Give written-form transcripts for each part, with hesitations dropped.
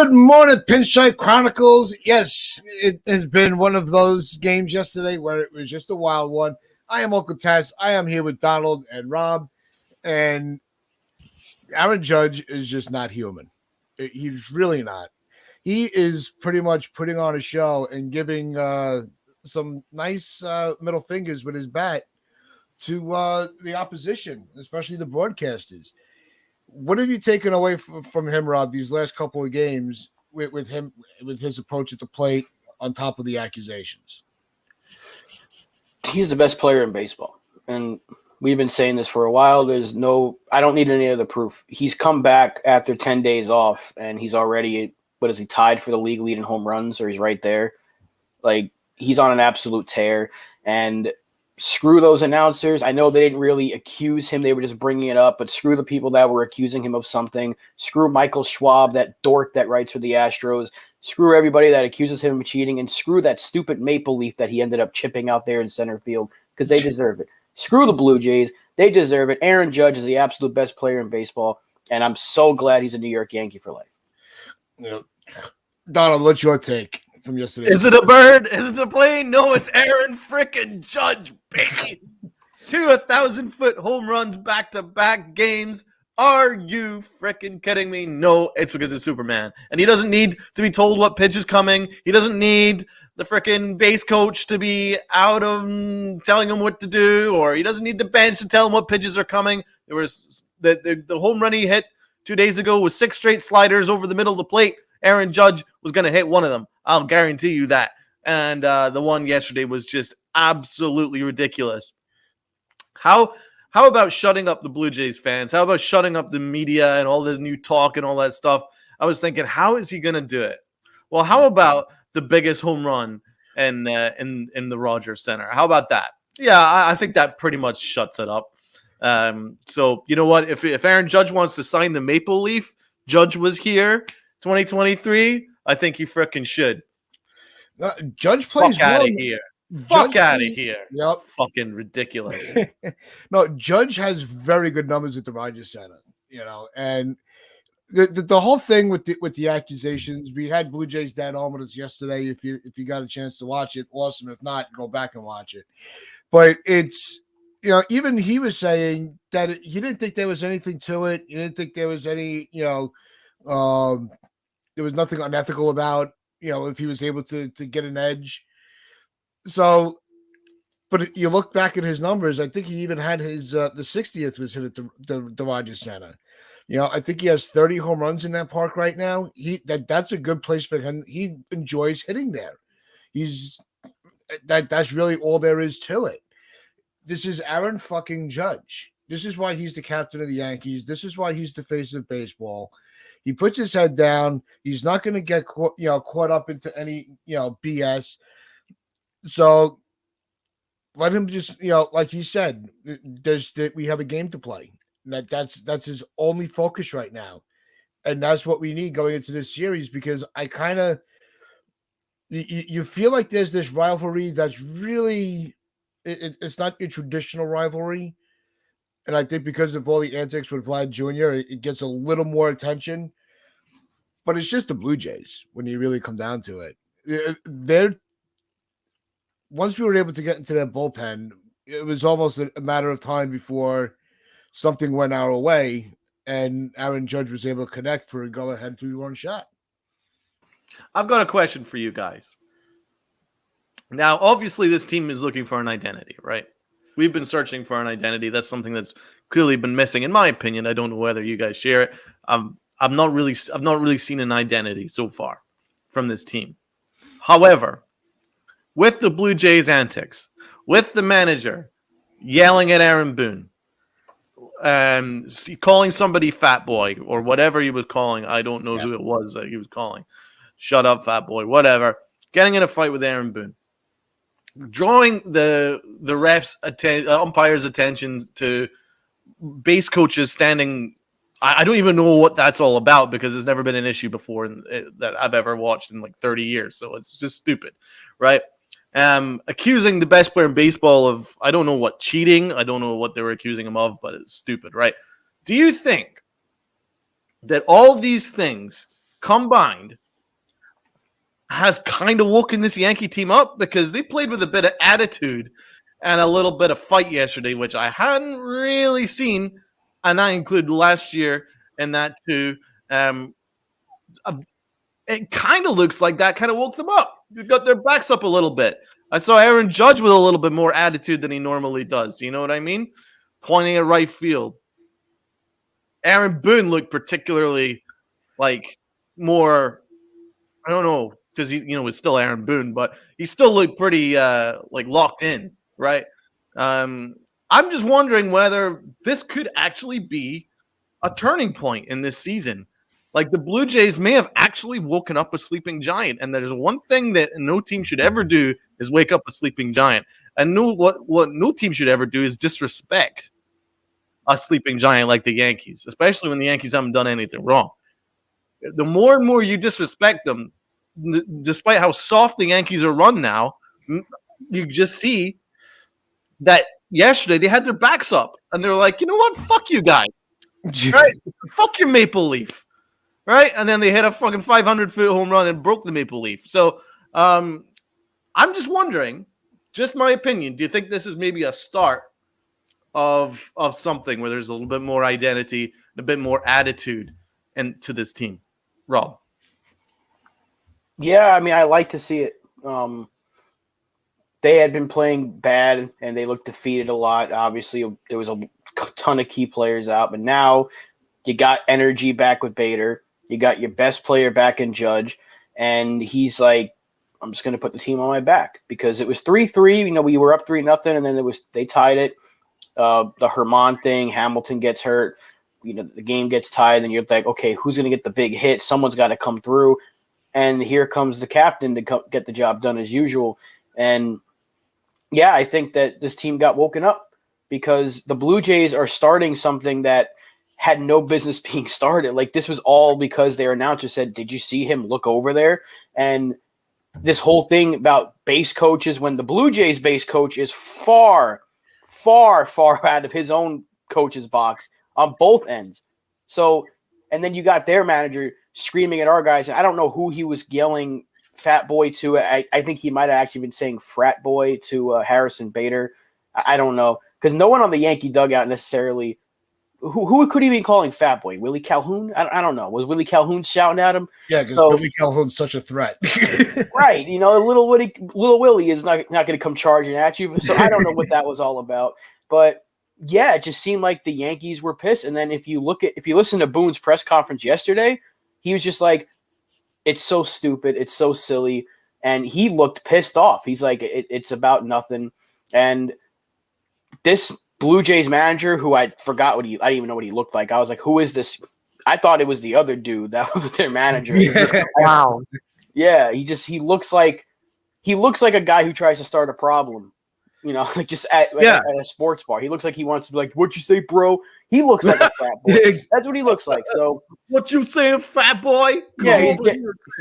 Good morning, Pinstripe Chronicles. Yes, it has been one of those games yesterday where it was just a wild one. I am Uncle Taz. I am here with Donald and Rob, and Aaron Judge is just not human. He's really not. He is pretty much putting on a show and giving some nice middle fingers with his bat to the opposition, especially the broadcasters. What have you taken away from him, Rob, these last couple of games with his approach at the plate on top of the accusations? He's the best player in baseball. And we've been saying this for a while. I don't need any other proof. He's come back after 10 days off, and he's already, he tied for the league lead in home runs, or he's right there. Like, he's on an absolute tear. And screw those announcers. I know they didn't really accuse him. They were just bringing it up, but screw the people that were accusing him of something. Screw Michael Schwab, that dork that writes for the Astros. Screw everybody that accuses him of cheating, and screw that stupid Maple Leaf that he ended up chipping out there in center field, because they deserve it. Screw the Blue Jays. They deserve it. Aaron Judge is the absolute best player in baseball, and I'm so glad he's a New York Yankee for life. Yeah. Donald, what's your take from yesterday? Is it a bird? Is it a plane? No, it's Aaron frickin' Judge, baby. 2 1,000-foot home runs back-to-back games. Are you frickin' kidding me? No, it's because it's Superman. And he doesn't need to be told what pitch is coming. He doesn't need the frickin' base coach to be out of telling him what to do, or he doesn't need the bench to tell him what pitches are coming. There was the home run he hit 2 days ago was 6 straight sliders over the middle of the plate. Aaron Judge was going to hit one of them. I'll guarantee you that. And the one yesterday was just absolutely ridiculous. How about shutting up the Blue Jays fans? How about shutting up the media and all this new talk and all that stuff? I was thinking, how is he going to do it? Well, how about the biggest home run in the Rogers Center? How about that? Yeah, I think that pretty much shuts it up. So you know what? If Aaron Judge wants to sign the Maple Leaf, Judge was here 2023. I think he frickin' should. Judge plays Fuck out of here. Fuck out of here. Yep. Fucking ridiculous. No, Judge has very good numbers at the Rogers Center, and the whole thing with the accusations. We had Blue Jays Dad on with us yesterday. If you got a chance to watch it, awesome. If not, go back and watch it. But it's even he was saying that he didn't think there was anything to it. He didn't think there was any there was nothing unethical about if he was able to get an edge. So, but you look back at his numbers, I think he even had his the 60th was hit at the Rogers Center. I think he has 30 home runs in that park right now. That's a good place for him. He enjoys hitting there. That's really all there is to it. This is Aaron fucking Judge. This is why he's the captain of the Yankees. This is why he's the face of baseball. He puts his head down. He's not going to get caught up into any BS. So let him just like he said, we have a game to play. That's his only focus right now, and that's what we need going into this series, because I kind of you feel like there's this rivalry that's really it's not a traditional rivalry, and I think because of all the antics with Vlad Jr., it gets a little more attention. But it's just the Blue Jays when you really come down to it. Once we were able to get into that bullpen, it was almost a matter of time before something went our way, and Aaron Judge was able to connect for a go-ahead 2-run shot. I've got a question for you guys. Now, obviously, this team is looking for an identity, right? We've been searching for an identity. That's something that's clearly been missing, in my opinion. I don't know whether you guys share it. I've not really seen an identity so far from this team. However, with the Blue Jays antics, with the manager yelling at Aaron Boone, calling somebody fat boy or whatever he was calling, I don't know who it was that he was calling. Shut up, fat boy, whatever. Getting in a fight with Aaron Boone, drawing the refs' umpires' attention to base coaches standing. I don't even know what that's all about, because it's never been an issue before that I've ever watched in like 30 years. So it's just stupid, right? Accusing the best player in baseball of, I don't know what, cheating. I don't know what they were accusing him of, but it's stupid, right? Do you think that all of these things combined has kind of woken this Yankee team up because they played with a bit of attitude and a little bit of fight yesterday, which I hadn't really seen, and I include last year in that too. It kind of looks like that kind of woke them up. They got their backs up a little bit. I saw Aaron Judge with a little bit more attitude than he normally does. You know what I mean? Pointing at right field. Aaron Boone looked particularly like more, I don't know, because he, was still Aaron Boone, but he still looked pretty like locked in, right? I'm just wondering whether this could actually be a turning point in this season. Like the Blue Jays may have actually woken up a sleeping giant, and there's one thing that no team should ever do is wake up a sleeping giant. And what no team should ever do is disrespect a sleeping giant like the Yankees, especially when the Yankees haven't done anything wrong. The more and more you disrespect them, despite how soft the Yankees are run now, you just see that yesterday they had their backs up, and they're like, you know what? Fuck you guys. Right? Fuck your Maple Leaf. Right? And then they hit a fucking 500-foot home run and broke the Maple Leaf. So I'm just wondering, just my opinion, do you think this is maybe a start of something where there's a little bit more identity and a bit more attitude to this team? Rob? Yeah, I mean, I like to see it. They had been playing bad, and they looked defeated a lot. Obviously, there was a ton of key players out, but now you got energy back with Bader. You got your best player back in Judge, and he's like, I'm just going to put the team on my back because it was 3-3. We were up 3-0, and then they tied it. The Herman thing, Hamilton gets hurt. The game gets tied, and you're like, okay, who's going to get the big hit? Someone's got to come through, and here comes the captain to get the job done as usual. And yeah, I think that this team got woken up because the Blue Jays are starting something that had no business being started. Like, this was all because their announcer said, did you see him look over there? And this whole thing about base coaches, when the Blue Jays base coach is far, far, far out of his own coach's box on both ends. So, and then you got their manager screaming at our guys. And I don't know who he was yelling fat boy to. I think he might have actually been saying frat boy to Harrison Bader. I don't know. Because no one on the Yankee dugout necessarily – who could he be calling fat boy? Willie Calhoun? I don't know. Was Willie Calhoun shouting at him? Yeah, because Willie Calhoun's such a threat. Right. Little Willie is not going to come charging at you. So I don't know what that was all about. But yeah, it just seemed like the Yankees were pissed. And then if you listen to Boone's press conference yesterday, he was just like, it's so stupid. It's so silly. And he looked pissed off. He's like, it's about nothing. And this Blue Jays manager, who I forgot I didn't even know what he looked like. I was like, who is this? I thought it was the other dude that was their manager. Yeah. Wow. Yeah, he looks like a guy who tries to start a problem. Like just at a sports bar. He looks like he wants to be like, "What you say, bro?" He looks like a fat boy. That's what he looks like. So, what you saying, fat boy? Yeah, he's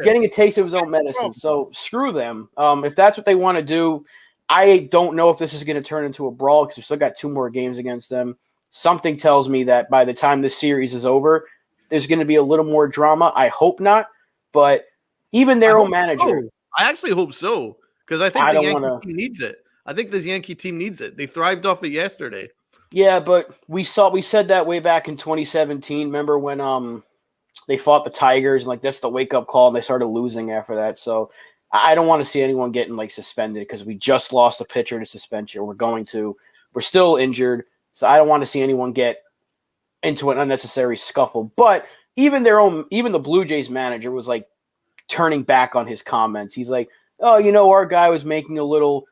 getting a taste of his own medicine. So screw them. If that's what they want to do, I don't know if this is going to turn into a brawl because we still got 2 more games against them. Something tells me that by the time this series is over, there's going to be a little more drama. I hope not, but even their own manager. So. I actually hope so because I think the Yankee team needs it. I think this Yankee team needs it. They thrived off it yesterday. Yeah, but we said that way back in 2017. Remember when they fought the Tigers and that's the wake up call and they started losing after that. So I don't want to see anyone getting suspended because we just lost a pitcher to suspension. We're still injured. So I don't want to see anyone get into an unnecessary scuffle. But even the Blue Jays manager was turning back on his comments. He's like, oh, our guy was making a little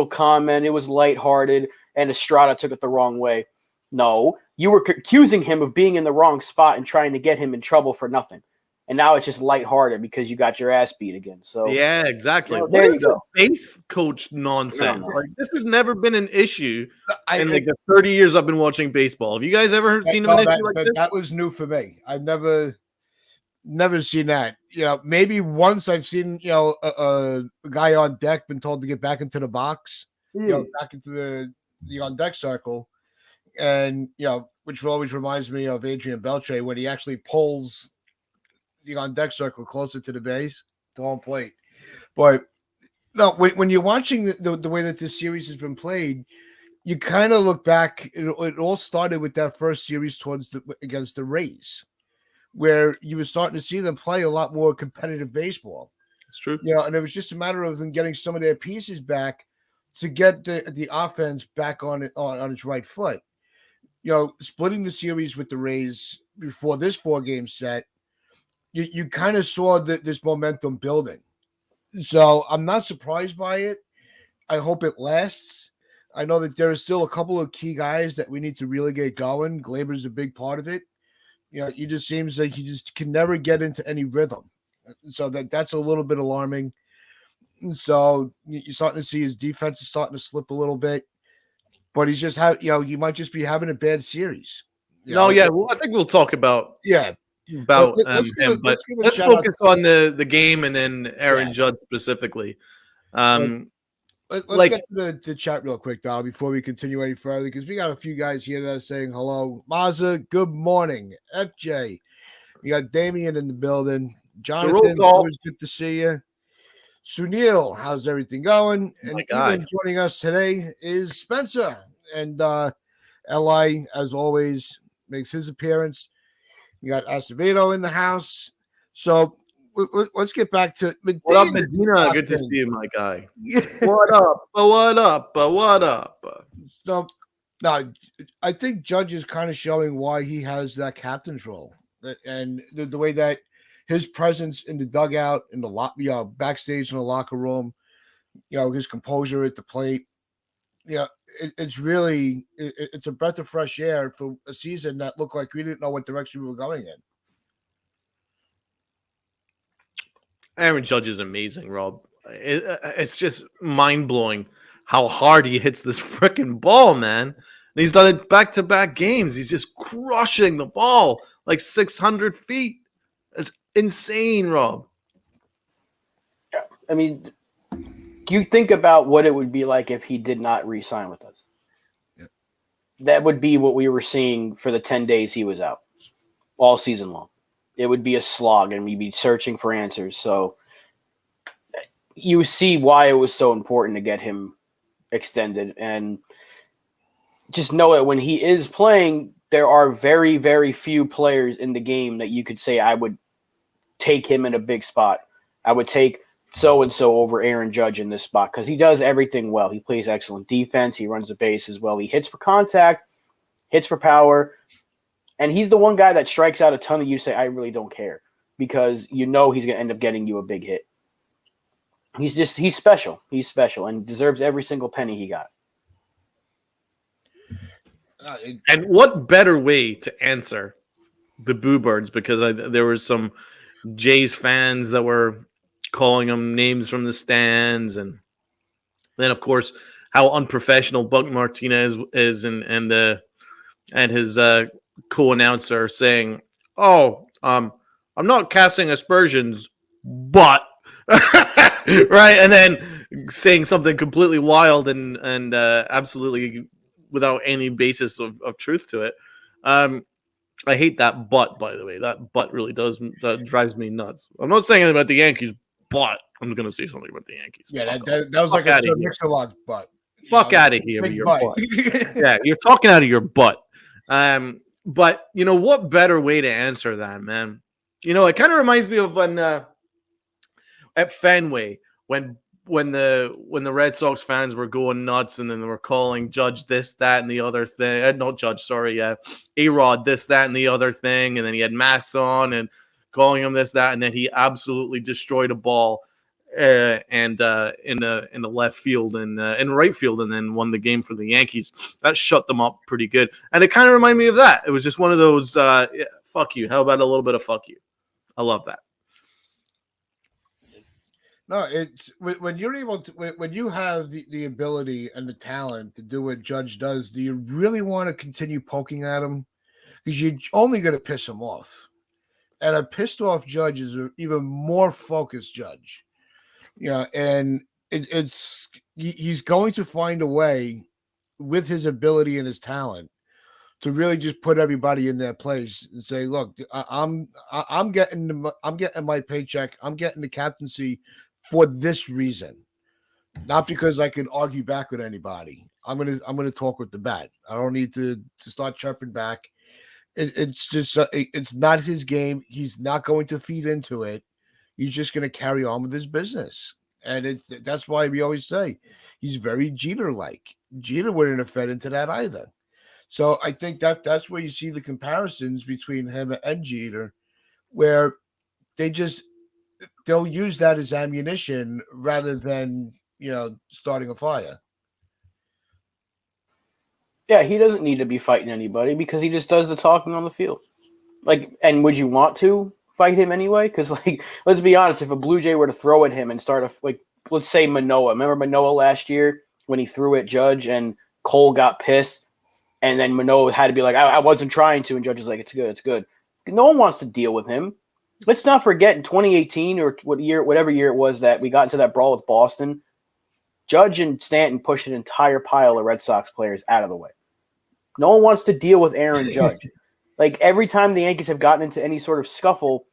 comment. It was lighthearted and Estrada took it the wrong way. No, you were accusing him of being in the wrong spot and trying to get him in trouble for nothing. And now it's just lighthearted because you got your ass beat again. So yeah, exactly. There you go. Base coach nonsense. This has never been an issue in the 30 years I've been watching baseball. Have you guys ever seen an issue like this? That was new for me. I've never seen that. Maybe once I've seen a guy on deck been told to get back into the box, back into the on deck circle, and which always reminds me of Adrian Beltre when he actually pulls the on deck circle closer to the base, to home plate. But no, when you're watching the way that this series has been played, you kind of look back. It all started with that first series against the Rays, where you were starting to see them play a lot more competitive baseball. It's true. And it was just a matter of them getting some of their pieces back to get the offense back on its right foot. Splitting the series with the Rays before this 4-game set, you kind of saw this momentum building. So I'm not surprised by it. I hope it lasts. I know that there are still a couple of key guys that we need to really get going. Glaber's a big part of it. He just seems like he just can never get into any rhythm. So that's a little bit alarming. And so you're starting to see his defense is starting to slip a little bit. But he's just you might just be having a bad series. Well, I think we'll talk about him. But let's focus on the game and then Aaron Judge specifically. Let's get to the chat real quick, Dal, before we continue any further, because we got a few guys here that are saying hello. Maza, good morning. FJ, we got Damien in the building. Jonathan, always good to see you. Sunil, how's everything going? And even joining us today is Spencer. And Li, as always, makes his appearance. We got Acevedo in the house. So let's get back to Medina. What up, Medina? Good to see you, my guy. What up? What up? What up? So, no, I think Judge is kind of showing why he has that captain's role. And the way that his presence in the dugout, in the backstage in the locker room, his composure at the plate, it's really it's a breath of fresh air for a season that looked like we didn't know what direction we were going in. Aaron Judge is amazing, Rob. It's just mind-blowing how hard he hits this freaking ball, man. And he's done it back-to-back games. He's just crushing the ball like 600 feet. It's insane, Rob. I mean, you think about what it would be like if he did not re-sign with us. Yep. That would be what we were seeing for the 10 days he was out all season long. It would be a slog, and we'd be searching for answers. So you see why it was so important to get him extended. And just know that when he is playing, there are very, very few players in the game that you could say I would take him in a big spot. I would take so-and-so over Aaron Judge in this spot because he does everything well. He plays excellent defense. He runs the bases well. He hits for contact, hits for power. And he's the one guy that strikes out a ton of you say, I really don't care, because he's going to end up getting you a big hit. He's special. He's special and deserves every single penny he got. And what better way to answer the Boo Birds, because there was some Jays fans that were calling him names from the stands, and then of course how unprofessional Buck Martinez is, and his co-announcer saying, I'm not casting aspersions, but right, and then saying something completely wild and absolutely without any basis of truth to it. I hate that "but," by the way. That "but" really drives me nuts. I'm not saying anything about the Yankees, but I'm going to say something about the Yankees. Yeah, that was like a mix-a-lot butt. Fuck out of here with your butt. Yeah, you're talking out of your butt. But what better way to answer that, man? It kind of reminds me of when at Fenway when the Red Sox fans were going nuts, and then they were calling Judge this, that, and the other thing. Not Judge, sorry, A-Rod this, that, and the other thing, and then he had masks on and calling him this, that, and then he absolutely destroyed a ball and in the left field and in right field, and then won the game for the Yankees. That shut them up pretty good, and it kind of reminded me of that. It was just one of those fuck you. How about a little bit of fuck you? I love that. No, it's when you're able to, when you have the ability and the talent to do what Judge does, do you really want to continue poking at him? Because you're only going to piss him off. And a pissed off Judge is an even more focused Judge. And he's going to find a way with his ability and his talent to really just put everybody in their place and say, look, I'm getting my paycheck. I'm getting the captaincy for this reason, not because I can argue back with anybody. I'm gonna talk with the bat. I don't need to start chirping back. It's just it's not his game. He's not going to feed into it. He's just going to carry on with his business, and that's why we always say he's very Jeter-like. Jeter wouldn't have fed into that either. So I think that's where you see the comparisons between him and Jeter, where they'll use that as ammunition rather than starting a fire. Yeah, he doesn't need to be fighting anybody because he just does the talking on the field. Like, and would you want to fight him anyway? Because, like, let's be honest, if a Blue Jay were to throw at him and start let's say Manoah. Remember Manoah last year when he threw at Judge and Cole got pissed, and then Manoah had to be like, I wasn't trying to, and Judge is like, it's good, it's good. No one wants to deal with him. Let's not forget in 2018 or whatever year it was that we got into that brawl with Boston, Judge and Stanton pushed an entire pile of Red Sox players out of the way. No one wants to deal with Aaron Judge. Like, every time the Yankees have gotten into any sort of scuffle,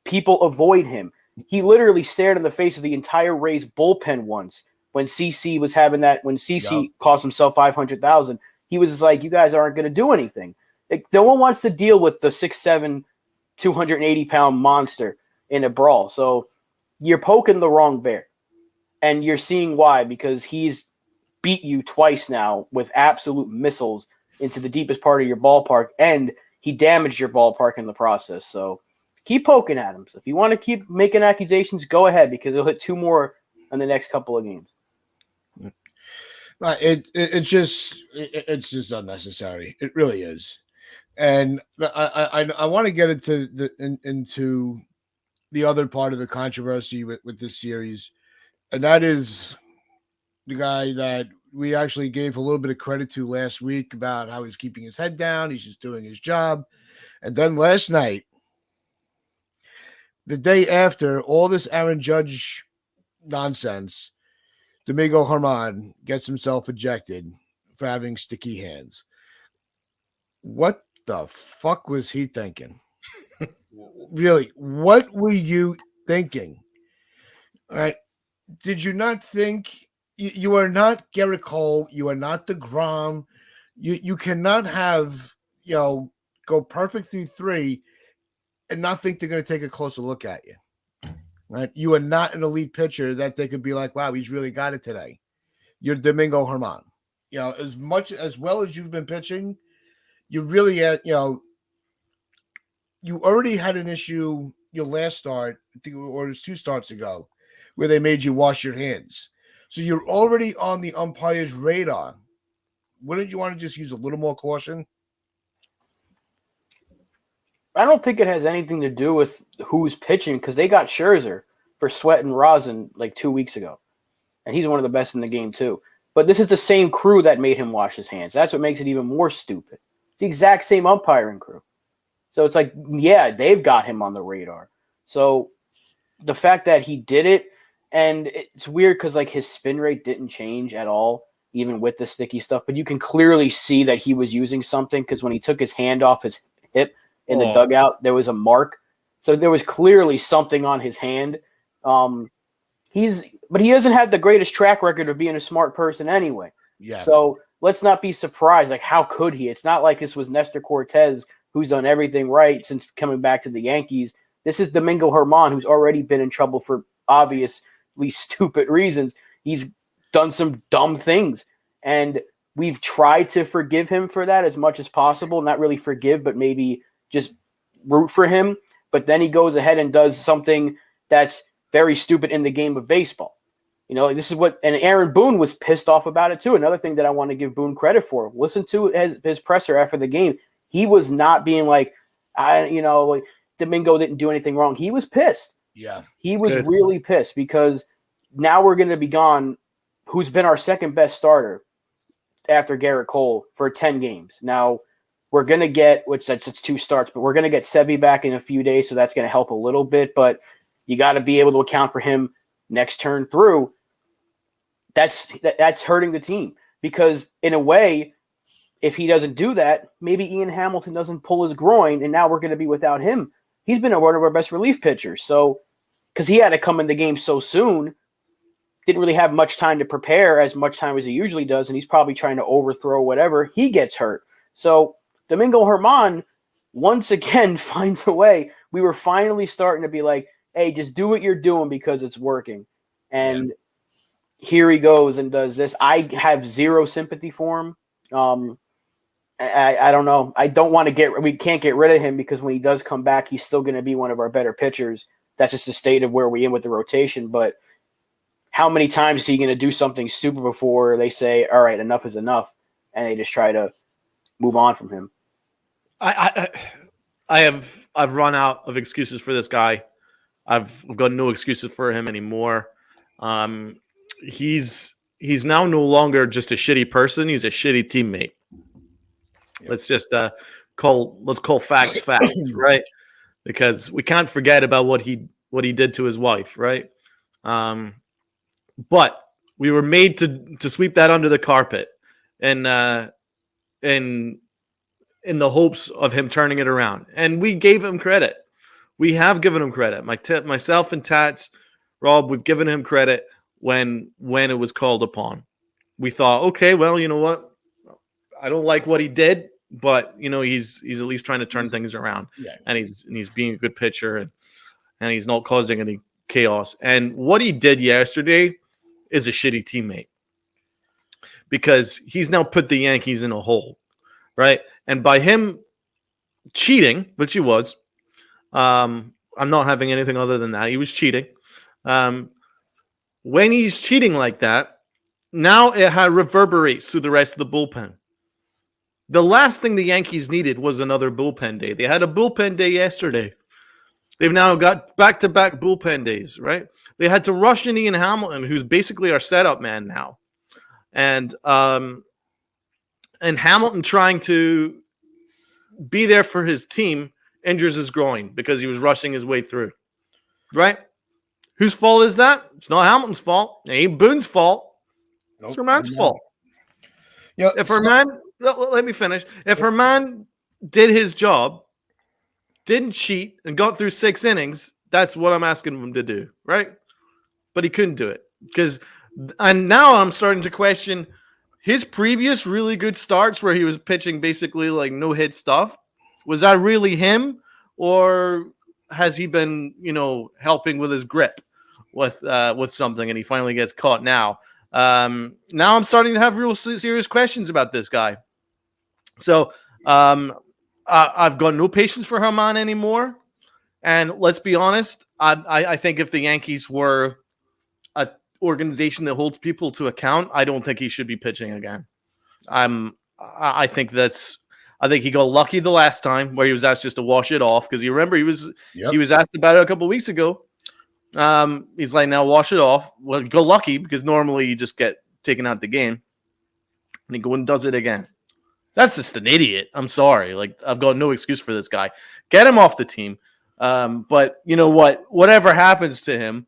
people avoid him. He literally stared in the face of the entire Rays bullpen once when CC was having that. When CC cost himself $500,000, he was just like, "You guys aren't going to do anything." Like, no one wants to deal with the 6'7", 280-pound monster in a brawl. So you're poking the wrong bear, and you're seeing why, because he's beat you twice now with absolute missiles into the deepest part of your ballpark, and he damaged your ballpark in the process. So keep poking at him. So if you want to keep making accusations, go ahead, because he'll hit 2 more in the next couple of games. It's just unnecessary. It really is. And I want to get into the other part of the controversy with this series, and that is the guy that we actually gave a little bit of credit to last week about how he's keeping his head down. He's just doing his job. And then last night, the day after all this Aaron Judge nonsense, Domingo German gets himself ejected for having sticky hands. What the fuck was he thinking? Really, what were you thinking? All right. Did you not think you are not Gerrit Cole? You are not DeGrom. You cannot have, go perfect through 3 and not think they're going to take a closer look at you. Right? You are not an elite pitcher that they could be like, wow, he's really got it today. You're Domingo German. As well as you've been pitching, you really you already had an issue your last start, I think, or it was 2 starts ago, where they made you wash your hands. So you're already on the umpire's radar. Wouldn't you want to just use a little more caution? I don't think it has anything to do with who's pitching, because they got Scherzer for sweating rosin like 2 weeks ago. And he's one of the best in the game too. But this is the same crew that made him wash his hands. That's what makes it even more stupid. It's the exact same umpiring crew. So it's like, yeah, they've got him on the radar. So the fact that he did it, and it's weird because, like, his spin rate didn't change at all, even with the sticky stuff. But you can clearly see that he was using something, because when he took his hand off his hip in the dugout, there was a mark. So there was clearly something on his hand. But he doesn't have the greatest track record of being a smart person anyway. Yeah. So let's not be surprised. Like, how could he? It's not like this was Nestor Cortez, who's done everything right since coming back to the Yankees. This is Domingo German, who's already been in trouble for obviously stupid reasons. He's done some dumb things, and we've tried to forgive him for that as much as possible. Not really forgive, but maybe just root for him. But then he goes ahead and does something that's very stupid in the game of baseball. This is what, and Aaron Boone was pissed off about it too. Another thing that I want to give Boone credit for. Listen to his presser after the game. He was not being like, Domingo didn't do anything wrong. He was pissed. Yeah. He was really pissed, because now we're going to be gone. Who's been our second best starter after Gerrit Cole for 10 games. Now we're going to get, it's 2 starts, but we're going to get Sevy back in a few days. So that's going to help a little bit, but you got to be able to account for him next turn through. That's hurting the team, because in a way, if he doesn't do that, maybe Ian Hamilton doesn't pull his groin, and now we're going to be without him. He's been one of our best relief pitchers. So, because he had to come in the game so soon, didn't really have much time to prepare, as much time as he usually does, and he's probably trying to overthrow whatever. He gets hurt. So Domingo German once again finds a way. We were finally starting to be like, hey, just do what you're doing because it's working. And here he goes and does this. I have zero sympathy for him. I don't know. I don't want to we can't get rid of him because when he does come back, he's still going to be one of our better pitchers. That's just the state of where we're in with the rotation. But how many times is he going to do something stupid before they say, all right, enough is enough, and they just try to move on from him? I've run out of excuses for this guy. I've got no excuses for him anymore. He's now no longer just a shitty person. He's a shitty teammate. Let's just call facts facts, right? Because we can't forget about what he did to his wife, right? But we were made to sweep that under the carpet, and in the hopes of him turning it around. And we gave him credit. We have given him credit. Myself and Tats, Rob, we've given him credit when it was called upon. We thought, okay, well, you know what? I don't like what he did, but he's at least trying to turn things around. Yeah. And he's being a good pitcher, and he's not causing any chaos. And what he did yesterday is a shitty teammate, because he's now put the Yankees in a hole, right? And by him cheating, which he was, I'm not having anything other than that. He was cheating. When he's cheating like that, now it reverberates through the rest of the bullpen. The last thing the Yankees needed was another bullpen day. They had a bullpen day yesterday. They've now got back-to-back bullpen days, right? They had to rush in Ian Hamilton, who's basically our setup man now. And Hamilton, trying to be there for his team, injures his groin because he was rushing his way through, right? Whose fault is that? It's not Hamilton's fault. It ain't Boone's fault. It's Herman's fault. If Herman, let me finish. If Herman did his job, didn't cheat, and got through 6 innings, that's what I'm asking him to do, right? But he couldn't do it and now I'm starting to question his previous really good starts where he was pitching basically like no-hit stuff. Was that really him, or has he been, helping with his grip with something, and he finally gets caught now? Now I'm starting to have real serious questions about this guy. So I've got no patience for Herman anymore. And let's be honest, I think if the Yankees were an organization that holds people to account, I don't think he should be pitching again. I think he got lucky the last time where he was asked just to wash it off, because you remember he was asked about it a couple of weeks ago. He's like, now wash it off. Well, go lucky, because normally you just get taken out the game. And he goes and does it again. That's just an idiot. I'm sorry. Like, I've got no excuse for this guy. Get him off the team. But you know what? Whatever happens to him,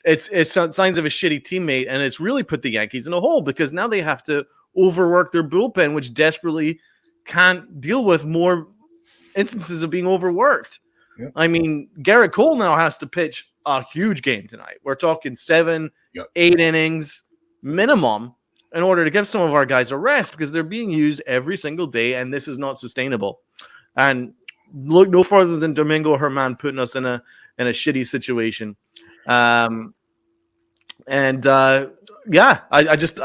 it's signs of a shitty teammate, and it's really put the Yankees in a hole, because now they have to overwork their bullpen, which desperately can't deal with more instances of being overworked. Yep. I mean, Garrett Cole now has to pitch a huge game tonight. We're talking 7, 8 innings minimum in order to give some of our guys a rest, because they're being used every single day, and this is not sustainable. And look no further than Domingo German putting us in a shitty situation. I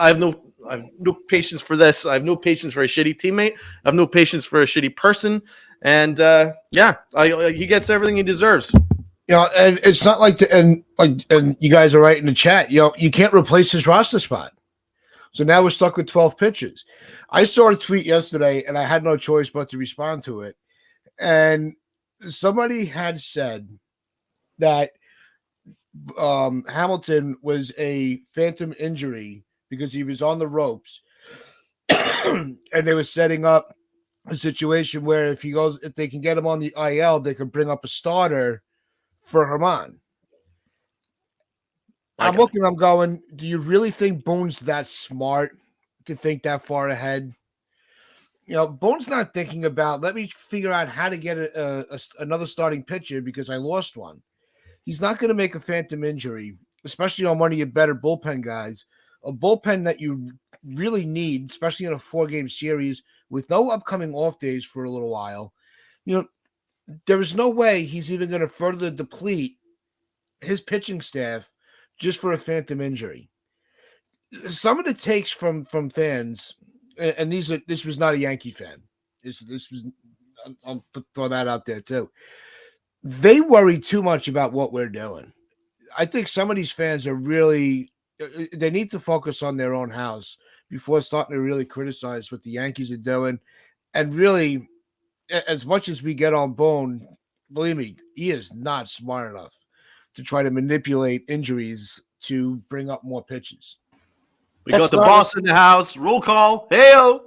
have no patience for this. I have no patience for a shitty teammate. I have no patience for a shitty person. And he gets everything he deserves. And it's not like and you guys are right in the chat. You can't replace his roster spot. So now we're stuck with 12 pitches. I saw a tweet yesterday, and I had no choice but to respond to it. And somebody had said that Hamilton was a phantom injury because he was on the ropes, and they were setting up a situation where if they can get him on the IL, they could bring up a starter for German. I'm going, do you really think Boone's that smart to think that far ahead? Bone's not thinking about, let me figure out how to get another starting pitcher because I lost one. He's not going to make a phantom injury, especially on one of your better bullpen guys, a bullpen that you really need, especially in a 4-game series with no upcoming off days for a little while. There is no way he's even going to further deplete his pitching staff just for a phantom injury. Some of the takes from fans, and this was not a Yankee fan. This was, I'll throw that out there too. They worry too much about what we're doing. I think some of these fans are really, they need to focus on their own house before starting to really criticize what the Yankees are doing. And really, as much as we get on Bone, believe me, he is not smart enough to try to manipulate injuries to bring up more pitches. We got the boss in the house. Roll call. Hey-o.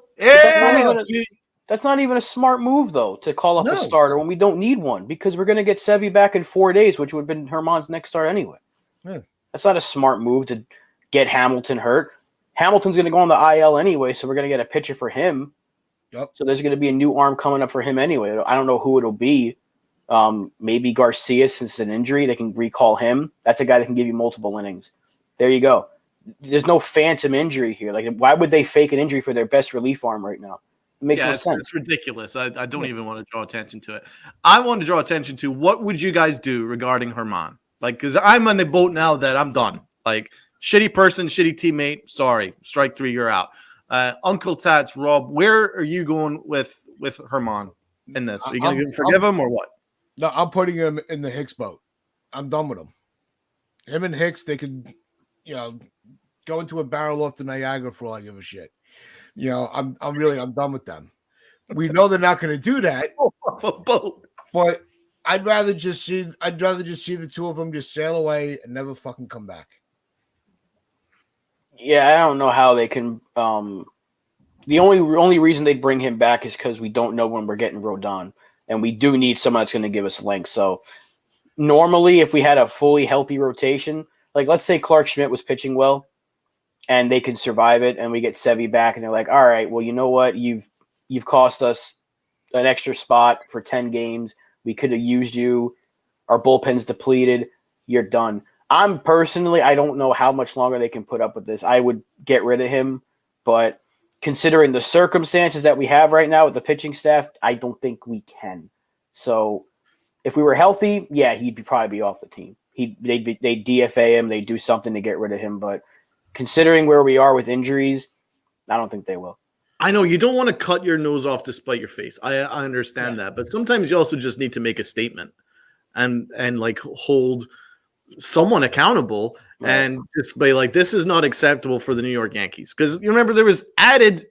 That's not even a smart move, though, to call up a starter when we don't need one, because we're going to get Sevy back in 4 days, which would have been German's next start anyway. Yeah. That's not a smart move to get Hamilton hurt. Hamilton's going to go on the IL anyway, so we're going to get a pitcher for him. Yep. So there's going to be a new arm coming up for him anyway. I don't know who it'll be. Maybe Garcia, since it's an injury, they can recall him. That's a guy that can give you multiple innings. There you go. There's no phantom injury here. Like, why would they fake an injury for their best relief arm right now? It makes no sense. It's ridiculous. I don't even want to draw attention to it. I want to draw attention to what would you guys do regarding German? Like, because I'm on the boat now that I'm done. Like, shitty person, shitty teammate. Sorry, strike 3, you're out. Uncle Tats, Rob, where are you going with German in this? Are you going to forgive him or what? No, I'm putting him in the Hicks boat. I'm done with him. Him and Hicks, they could, go into a barrel off the Niagara for all I give a shit. I'm done with them. We know they're not going to do that. But I'd rather just see the two of them just sail away and never fucking come back. Yeah, I don't know how they can. The only reason they'd bring him back is because we don't know when we're getting Rodon, and we do need someone that's going to give us length. So normally, if we had a fully healthy rotation, like let's say Clark Schmidt was pitching well, and they can survive it, and we get Sevy back, and they're like, all right, well, you know what? You've cost us an extra spot for 10 games. We could have used you. Our bullpen's depleted. You're done. I don't know how much longer they can put up with this. I would get rid of him, but considering the circumstances that we have right now with the pitching staff, I don't think we can. So if we were healthy, yeah, he'd probably be off the team. They'd DFA him. They'd do something to get rid of him, but considering where we are with injuries, I don't think they will. I know you don't want to cut your nose off to spite your face. I understand that, but sometimes you also just need to make a statement and like hold someone accountable and just be like, this is not acceptable for the New York Yankees. Because you remember there was added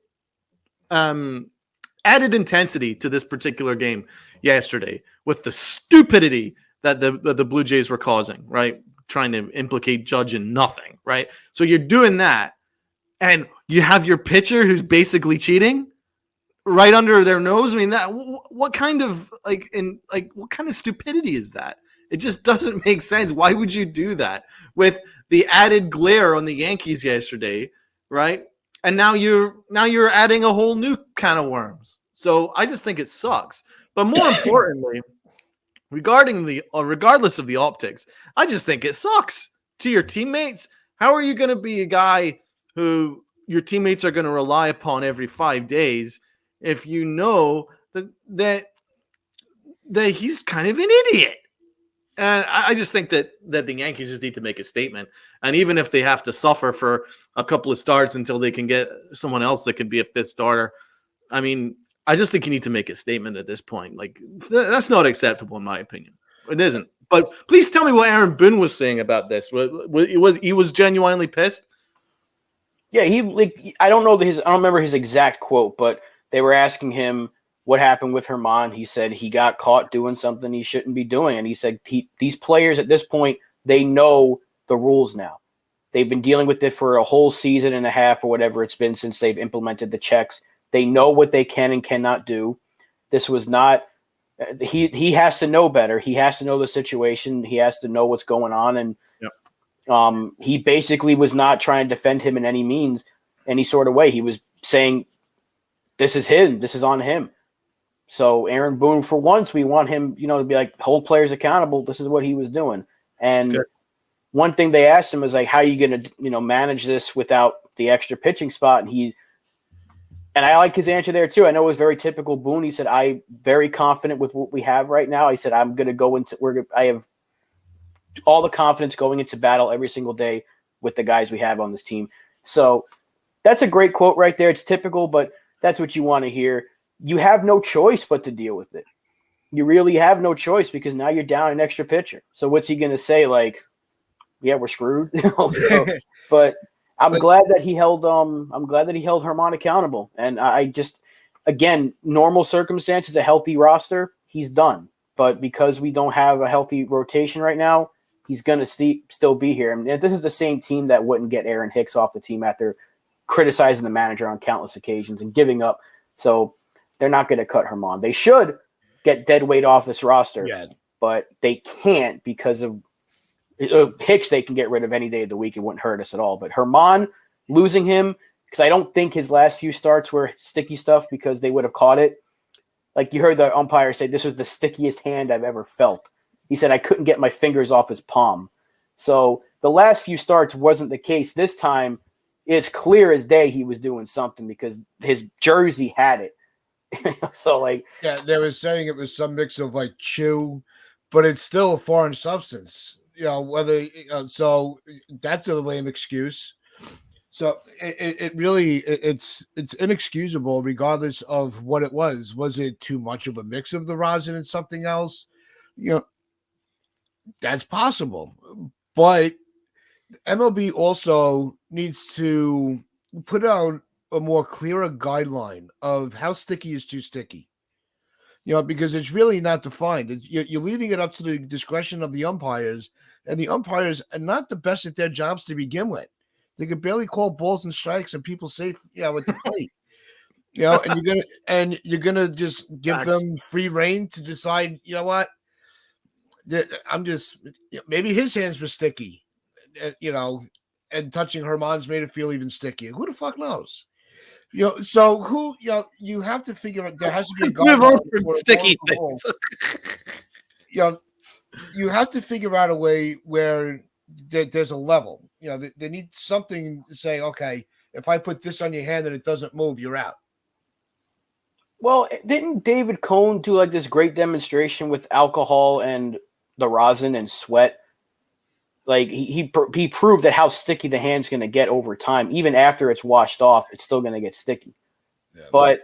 intensity to this particular game yesterday with the stupidity that the Blue Jays were causing, right? Trying to implicate Judge in nothing, right? So you're doing that, and you have your pitcher who's basically cheating right under their nose. I mean, that what kind of what kind of stupidity is that? It just doesn't make sense. Why would you do that with the added glare on the Yankees yesterday, right? And now you're adding a whole new kind of worms. So I just think it sucks. But more importantly, regardless of the optics, I just think it sucks to your teammates. How are you going to be a guy who your teammates are going to rely upon every 5 days if you know that he's kind of an idiot? And I just think that the Yankees just need to make a statement. And even if they have to suffer for a couple of starts until they can get someone else that can be a fifth starter, I mean, I just think you need to make a statement at this point. Like, that's not acceptable in my opinion. It isn't. But please tell me what Aaron Boone was saying about this. He was genuinely pissed? Yeah, I don't remember his exact quote, but they were asking him what happened with German. He said he got caught doing something he shouldn't be doing. And he said these players at this point, they know the rules now. They've been dealing with it for a whole season and a half or whatever it's been since they've implemented the checks. They know what they can and cannot do. This was not he has to know better. He has to know the situation. He has to know what's going on. And he basically was not trying to defend him in any means, any sort of way. He was saying this is him. This is on him. So Aaron Boone, for once, we want him, to be like, hold players accountable. This is what he was doing. And one thing they asked him is like, how are you going to, manage this without the extra pitching spot? And I like his answer there too. I know it was very typical Boone. He said, I'm very confident with what we have right now. He said, I'm going to go into, I have all the confidence going into battle every single day with the guys we have on this team. So that's a great quote right there. It's typical, but that's what you want to hear. You have no choice but to deal with it. You really have no choice because now you're down an extra pitcher. So what's he going to say? Like, yeah, we're screwed. But I'm glad that he held German accountable. And I just, again, normal circumstances, a healthy roster, he's done. But because we don't have a healthy rotation right now, he's going to still be here. I mean, this is the same team that wouldn't get Aaron Hicks off the team after criticizing the manager on countless occasions and giving up. So they're not going to cut German. They should get dead weight off this roster, but they can't because of Hicks. They can get rid of any day of the week. It wouldn't hurt us at all. But German, losing him, because I don't think his last few starts were sticky stuff because they would have caught it. Like you heard the umpire say, this was the stickiest hand I've ever felt. He said, I couldn't get my fingers off his palm. So the last few starts wasn't the case. This time, it's clear as day he was doing something because his jersey had it. So, like, yeah, they were saying it was some mix of like chew, but it's still a foreign substance. Whether so that's a lame excuse. So it really it's inexcusable regardless of what it was. Was it too much of a mix of the rosin and something else? That's possible, but MLB also needs to put out a more clearer guideline of how sticky is too sticky. Because it's really not defined. You're leaving it up to the discretion of the umpires, and the umpires are not the best at their jobs to begin with. They could barely call balls and strikes, and people safe, with the plate. And you're gonna just give them free reign to decide. You know what? I'm just maybe his hands were sticky, and touching German's made it feel even stickier. Who the fuck knows? So who you have to figure out. There has to be a guideline for sticky things. You have to figure out a way where there's a level. They need something to say. Okay, if I put this on your hand and it doesn't move, you're out. Well, didn't David Cohn do like this great demonstration with alcohol and the rosin and sweat? Like he proved that how sticky the hand's going to get over time, even after it's washed off, it's still going to get sticky. Yeah, but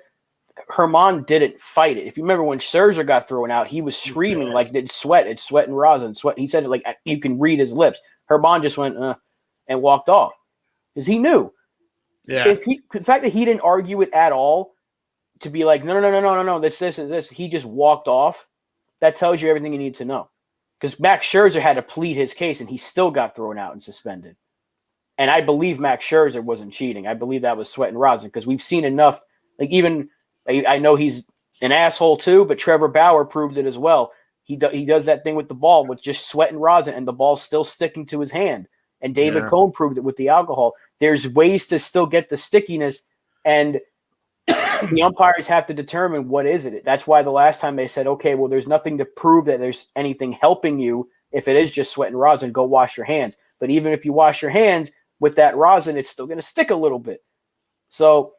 German didn't fight it. If you remember when Scherzer got thrown out, he was screaming like it's sweat and rosin, sweat. He said it like you can read his lips. German just went and walked off because he knew. Yeah. The fact that he didn't argue it at all to be like no, that's this and this. He just walked off. That tells you everything you need to know. Because Max Scherzer had to plead his case, and he still got thrown out and suspended. And I believe Max Scherzer wasn't cheating. I believe that was sweat and rosin because we've seen enough. Like even I know he's an asshole too, but Trevor Bauer proved it as well. He does that thing with the ball with just sweat and rosin, and the ball's still sticking to his hand. And David Cohn proved it with the alcohol. There's ways to still get the stickiness, and the umpires have to determine what is it. That's why the last time they said, okay, well, there's nothing to prove that there's anything helping you. If it is just sweat and rosin, go wash your hands. But even if you wash your hands with that rosin, it's still going to stick a little bit. So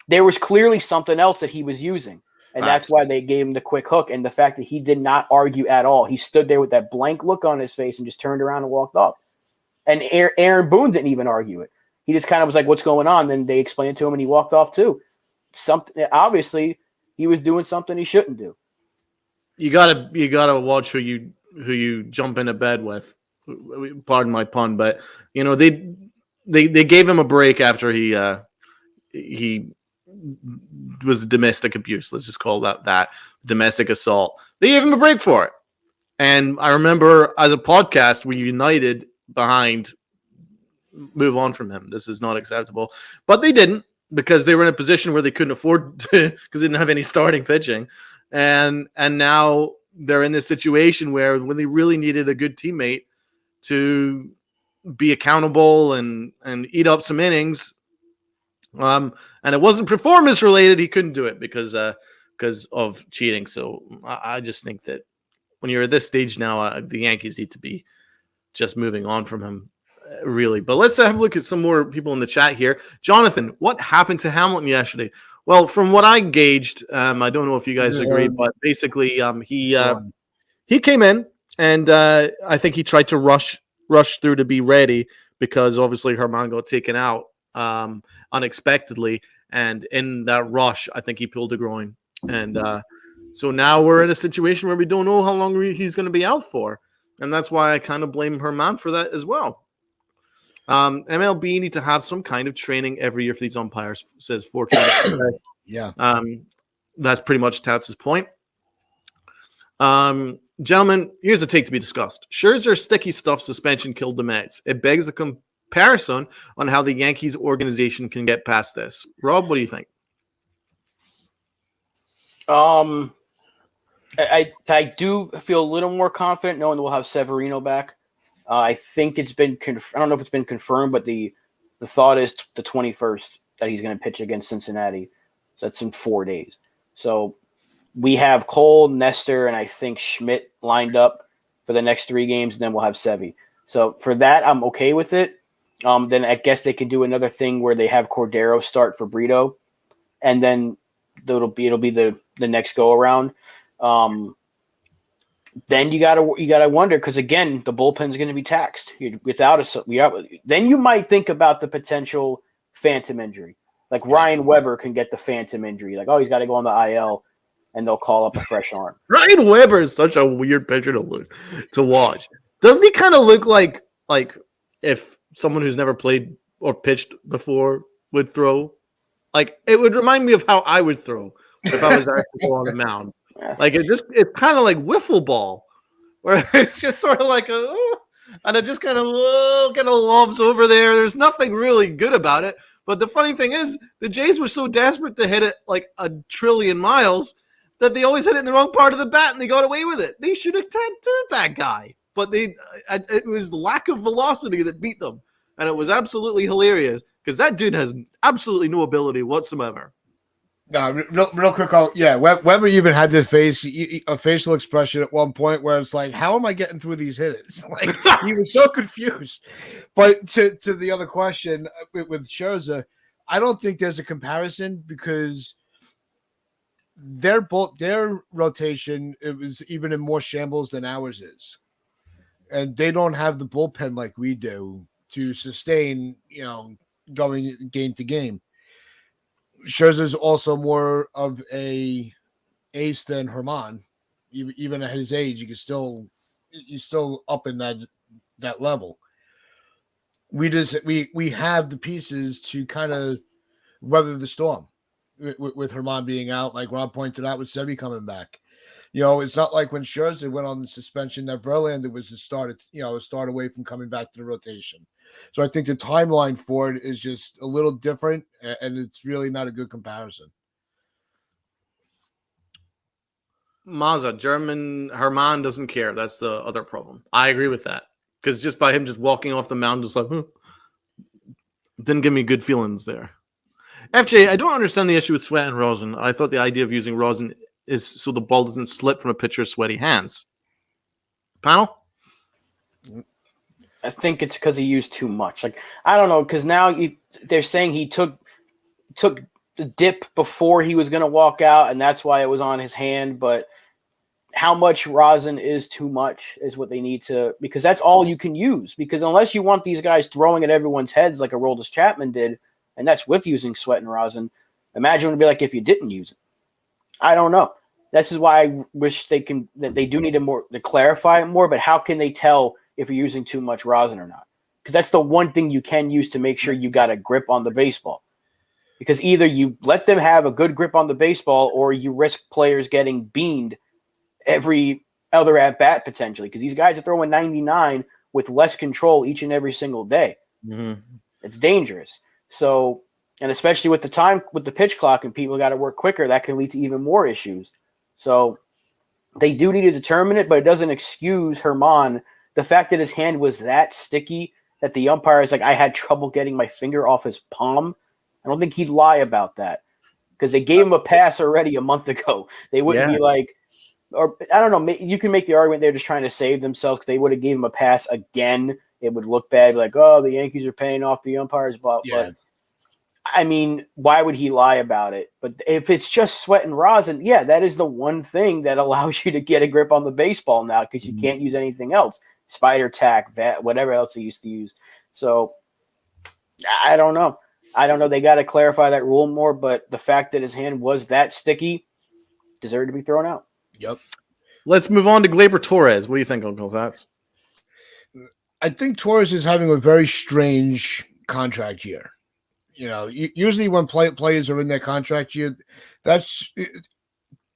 there was clearly something else that he was using. And that's why they gave him the quick hook. And the fact that he did not argue at all. He stood there with that blank look on his face and just turned around and walked off. And Aaron Boone didn't even argue it. He just kind of was like, what's going on? Then they explained it to him and he walked off too. Obviously he was doing something he shouldn't do. You gotta watch who you jump into bed with. Pardon my pun, but they gave him a break after he was domestic abuse. Let's just call that domestic assault. They gave him a break for it. And I remember as a podcast, we united behind move on from him. This is not acceptable. But they didn't because they were in a position where they couldn't afford to because they didn't have any starting pitching. And now they're in this situation where when they really needed a good teammate to be accountable and eat up some innings, And it wasn't performance related. He couldn't do it because of cheating. So I just think that when you're at this stage now, the Yankees need to be just moving on from him, really. But let's have a look at some more people in the chat here. Jonathan, what happened to Hamilton yesterday? Well, from what I gauged, I don't know if you guys agree, but basically he came in and I think he tried to rush through to be ready because obviously German got taken out unexpectedly. And in that rush, I think he pulled a groin. And so now we're in a situation where we don't know how long he's going to be out for. And that's why I kind of blame German for that as well. MLB need to have some kind of training every year for these umpires, says Fortune. Yeah. That's pretty much Tatz's point. Gentlemen, here's a take to be discussed. Scherzer's sticky stuff suspension killed the Mets. It begs a comparison on how the Yankees organization can get past this. Rob, what do you think? I do feel a little more confident knowing that we'll have Severino back. I think it's been I don't know if it's been confirmed, but the thought is the 21st that he's going to pitch against Cincinnati. So that's in 4 days. So we have Cole, Nestor, and I think Schmidt lined up for the next 3 games, and then we'll have Sevy. So for that, I'm okay with it. Then I guess they can do another thing where they have Cordero start for Brito, and then it'll be the next go around. Then you gotta wonder, because again the bullpen's going to be taxed then you might think about the potential phantom injury, like Ryan Weber can get the phantom injury, like he's got to go on the IL, and they'll call up a fresh arm. Ryan Weber is such a weird pitcher to watch. Doesn't he kind of look like if someone who's never played or pitched before would throw? Like it would remind me of how I would throw if I was actually on the mound. Like it's kind of like wiffle ball, where it's just sort of like and it just kind of lobs over there. There's nothing really good about it. But the funny thing is, the Jays were so desperate to hit it like a trillion miles that they always hit it in the wrong part of the bat, and they got away with it. They should have tattooed that guy, but it was the lack of velocity that beat them, and it was absolutely hilarious because that dude has absolutely no ability whatsoever. No, real quick. Weber even had this a facial expression at one point where it's like, how am I getting through these hitters? Like he was so confused. But to the other question with Scherzer, I don't think there's a comparison because their rotation, it was even in more shambles than ours is, and they don't have the bullpen like we do to sustain, going game to game. Scherzer's also more of a ace than German. Even at his age, he's still up in that level. We have the pieces to kind of weather the storm with German being out, like Rob pointed out, with Sevy coming back. It's not like when Scherzer went on the suspension that Verlander was a start away from coming back to the rotation. So I think the timeline for it is just a little different, and it's really not a good comparison. Mazza, German doesn't care. That's the other problem. I agree with that. Because just by him just walking off the mound, just like, didn't give me good feelings there. FJ, I don't understand the issue with Sweat and rosin. I thought the idea of using rosin is so the ball doesn't slip from a pitcher's sweaty hands. Panel? I think it's because he used too much. Like, I don't know, because now they're saying he took the dip before he was going to walk out, and that's why it was on his hand. But how much rosin is too much is what they need to, because that's all you can use. Because unless you want these guys throwing at everyone's heads like Aroldis Chapman did, and that's with using sweat and rosin, imagine what it would be like if you didn't use it. I don't know. This is why I wish they do need to clarify it more, but how can they tell if you're using too much rosin or not? Because that's the one thing you can use to make sure you got a grip on the baseball. Because either you let them have a good grip on the baseball or you risk players getting beaned every other at-bat potentially, because these guys are throwing 99 with less control each and every single day. Mm-hmm. It's dangerous. So, and especially with the pitch clock and people got to work quicker, that can lead to even more issues. So they do need to determine it, but it doesn't excuse German. The fact that his hand was that sticky that the umpire is like, I had trouble getting my finger off his palm. I don't think he'd lie about that because they gave him a pass already a month ago. They wouldn't be like, or I don't know. You can make the argument they're just trying to save themselves because they would have gave him a pass again. It would look bad, like, oh, the Yankees are paying off the umpires. But I mean, why would he lie about it? But if it's just sweat and rosin, yeah, that is the one thing that allows you to get a grip on the baseball now because you can't use anything else. Spider tack, whatever else they used to use. So I don't know. They got to clarify that rule more, but the fact that his hand was that sticky deserved to be thrown out. Yep. Let's move on to Gleyber Torres. What do you think, Uncle Tats? I think Torres is having a very strange contract year. You know, usually when players are in their contract year, that's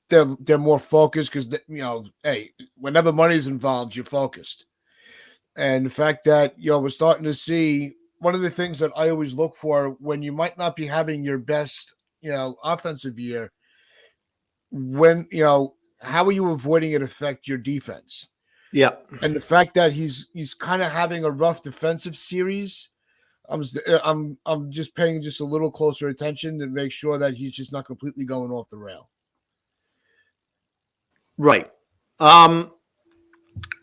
they're more focused because, you know, hey, whenever money is involved, you're focused. And the fact that, you know, we're starting to see one of the things that I always look for when you might not be having your best, you know, offensive year, when, you know, how are you avoiding it affect your defense? Yeah. And the fact that he's kind of having a rough defensive series, I'm just paying just a little closer attention to make sure that he's just not completely going off the rail. Right.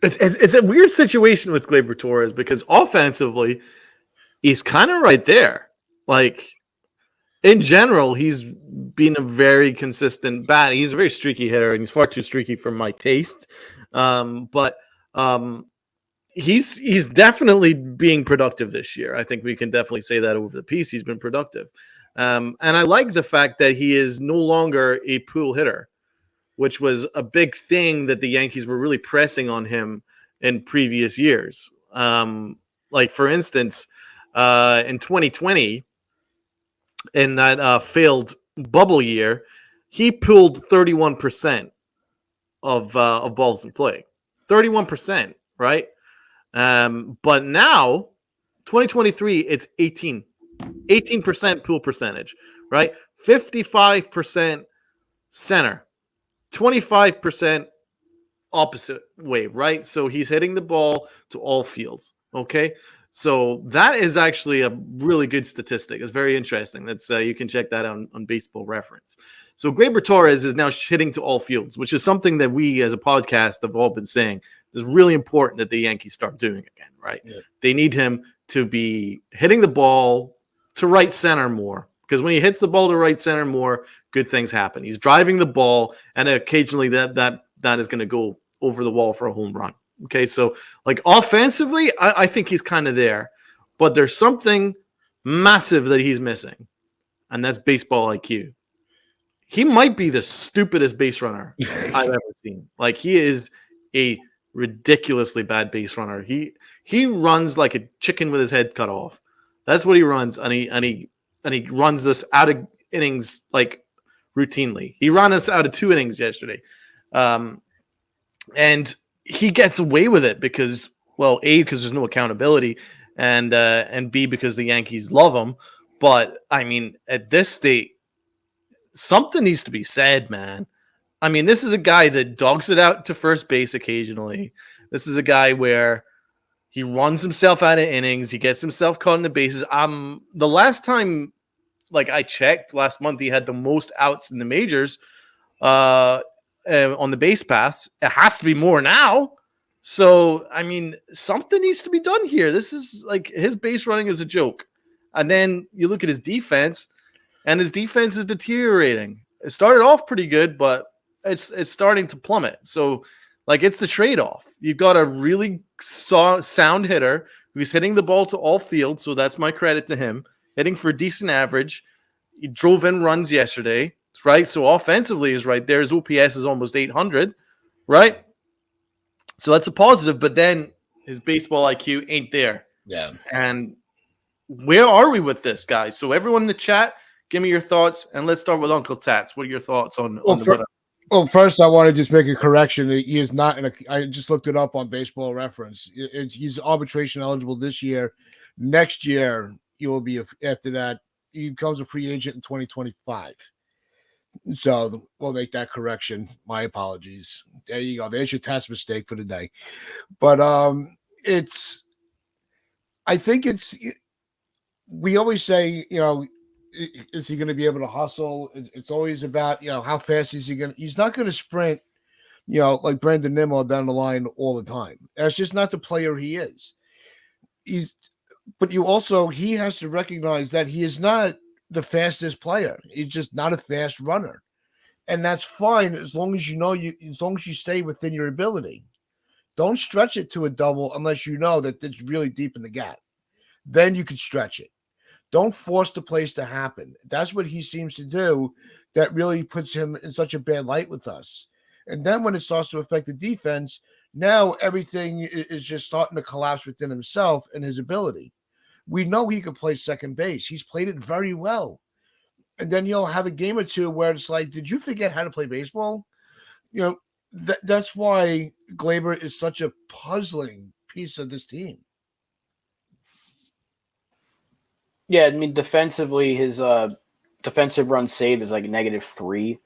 It's a weird situation with Gleyber Torres because offensively, he's kind of right there. Like, in general, he's been a very consistent bat. He's a very streaky hitter, and he's far too streaky for my taste. But he's definitely being productive this year. I think we can definitely say that over the piece. He's been productive. And I like the fact that he is no longer a pool hitter, which was a big thing that the Yankees were really pressing on him in previous years. Like, for instance, in 2020, in that failed bubble year, he pulled 31% of balls in play. 31%, right? But now, 2023, it's 18% pull percentage, right? 55% center, 25% opposite way, right? So he's hitting the ball to all fields, okay? So that is actually a really good statistic. It's very interesting. That's you can check that out on Baseball Reference. So Gleyber Torres is now hitting to all fields, which is something that we as a podcast have all been saying is really important that the Yankees start doing again, right? Yeah. They need him to be hitting the ball to right center more, because when he hits the ball to right center more, good things happen. He's driving the ball, and occasionally that is going to go over the wall for a home run. Okay, so like offensively, I think he's kind of there, but there's something massive that he's missing, and that's baseball IQ. He might be the stupidest base runner I've ever seen. Like, he is a ridiculously bad base runner. He runs like a chicken with his head cut off. That's what he runs, and he runs us out of innings like routinely. He ran us out of 2 innings yesterday, and he gets away with it because, well, A, because there's no accountability, and B, because the Yankees love him. But I mean, at this state, something needs to be said, man. I mean, this is a guy that dogs it out to first base occasionally. This is a guy where he runs himself out of innings. He gets himself caught in the bases. The last time, like, I checked last month, he had the most outs in the majors on the base paths. It has to be more now. So, I mean, something needs to be done here. This is like, his base running is a joke. And then you look at his defense, and his defense is deteriorating. It started off pretty good, but it's starting to plummet. So, like, it's the trade-off. You've got a really sound hitter who's hitting the ball to all fields, so that's my credit to him, hitting for a decent average. He drove in runs yesterday, right? So offensively is right there. His OPS is almost 800, right? So that's a positive, but then his baseball IQ ain't there. Yeah. And where are we with this, guys? So everyone in the chat, give me your thoughts, and let's start with Uncle Tats. What are your thoughts on the Well, first, I want to just make a correction. He is not I just looked it up on Baseball Reference. He's arbitration eligible this year. Next year, he will be, after that, he becomes a free agent in 2025. So we'll make that correction. My apologies. There you go. There's your task mistake for the day. But I think we always say, you know, is he going to be able to hustle? It's always about, how fast is he going to, he's not going to sprint, like Brandon Nimmo down the line all the time. That's just not the player he is. But he has to recognize that he is not the fastest player. He's just not a fast runner. And that's fine as long as as long as you stay within your ability. Don't stretch it to a double unless you know that it's really deep in the gap. Then you can stretch it. Don't force the plays to happen. That's what he seems to do that really puts him in such a bad light with us. And then when it starts to affect the defense, now everything is just starting to collapse within himself and his ability. We know he can play second base. He's played it very well. And then you'll have a game or two where it's like, did you forget how to play baseball? That's why Glaber is such a puzzling piece of this team. Yeah, I mean, defensively, his defensive run saved is like -3,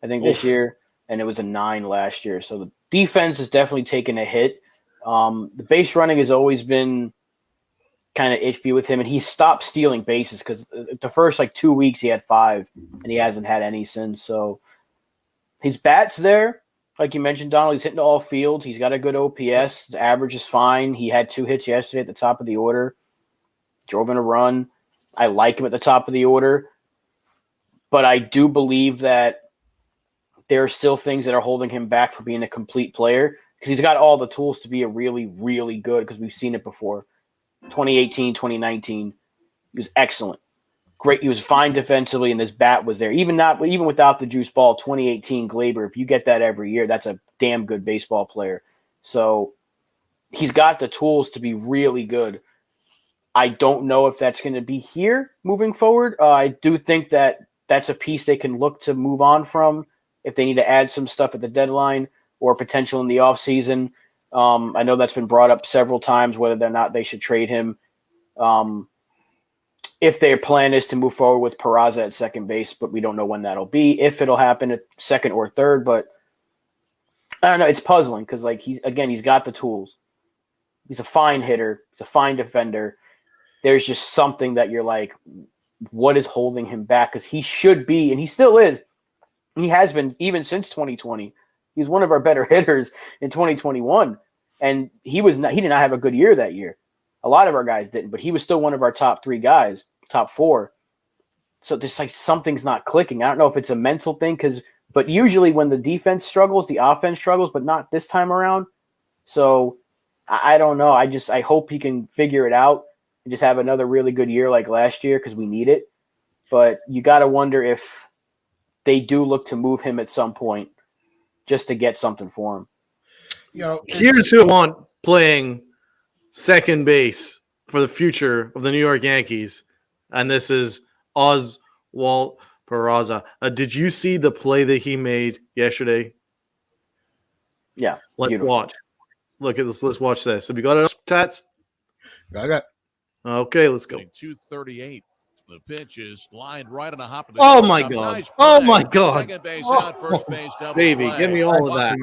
I think, this year, and it was a 9 last year. So the defense has definitely taken a hit. The base running has always been kind of iffy with him, and he stopped stealing bases because the first 2 weeks he had 5, and he hasn't had any since. So his bat's there. Like you mentioned, Donald, he's hitting all fields. He's got a good OPS. The average is fine. He had 2 hits yesterday at the top of the order. Drove in a run. I like him at the top of the order. But I do believe that there are still things that are holding him back from being a complete player because he's got all the tools to be a really, really good, because we've seen it before. 2018, 2019, he was excellent. Great. He was fine defensively, and his bat was there. Even without the juice ball, 2018 Glaber, if you get that every year, that's a damn good baseball player. So he's got the tools to be really good. I don't know if that's going to be here moving forward. I do think that that's a piece they can look to move on from if they need to add some stuff at the deadline or potential in the offseason. I know that's been brought up several times, whether or not they should trade him. If their plan is to move forward with Peraza at second base, but we don't know when that'll be, if it'll happen at second or third. But I don't know. It's puzzling because, he's got the tools. He's a fine hitter. He's a fine defender. There's just something that you're like, what is holding him back? Because he should be, and he still is. He has been even since 2020. He's one of our better hitters in 2021, and he did not have a good year that year. A lot of our guys didn't, but he was still one of our top 3 guys, top 4. So there's something's not clicking. I don't know if it's a mental thing, but usually when the defense struggles, the offense struggles, but not this time around. So I don't know. I hope he can figure it out and just have another really good year like last year, because we need it. But you got to wonder if they do look to move him at some point just to get something for him. Here's who I want playing second base for the future of the New York Yankees, and this is Oswalt Peraza. Did you see the play that he made yesterday? Yeah. Let's beautiful. watch. Look at this. Let's watch this. Have you got it, Tats? I got. Okay, let's go. 238. The pitch is lined right on the hop of the Oh my God! Nice Oh my God! Second base out, first base double Baby, play. give me all of that.